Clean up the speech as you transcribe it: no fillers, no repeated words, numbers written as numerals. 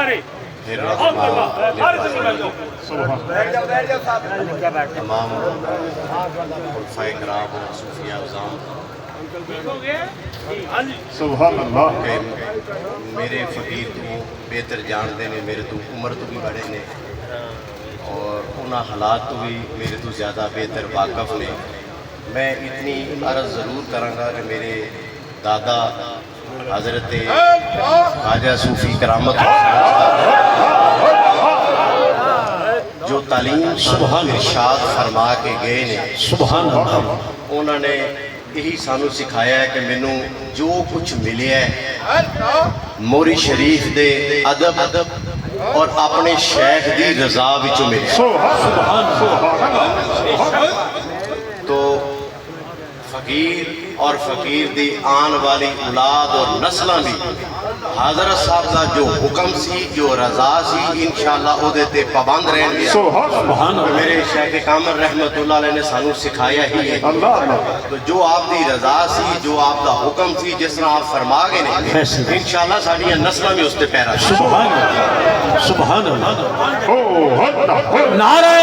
سارے تمام خلفائے کرام اور صوفیاء اعظام سبحان اللہ کہ میرے فقیر تو بہتر جانتے ہیں، میرے تو عمر تو بھی بڑے نے اور انہاں حالات تو بھی میرے تو زیادہ بہتر واقف نے. میں اتنی عرض ضرور کروں گا کہ میرے دادا حضرت خواجہ صوفی کرامت جو تعلیم سبحان ارشاد فرما کے گئے نے، سبحان اللہ انہوں نے یہی سانو سکھایا ہے کہ مینوں جو کچھ ملیا ہے موری شریف دے ادب اور اپنے شیخ دی رضا وچوں ملیا. تو فقیر اور فقیر دی آن والی اولاد اور نسلہ بھی حضرت صاحب کا جو حکم سی، جو رضا سی، انشاءاللہ او دیتے پابند رہن گیا. میرے شیخ کامل رحمت اللہ علیہ نے سانو سکھایا ہی ہے. تو جو آپ دی رضا سی، جو آپ دا حکم سی، جس طرح آپ فرما گئے نے، انشاءاللہ ساڑی نسلہ میں اس تے پیرا. سبحان اللہ نعرہ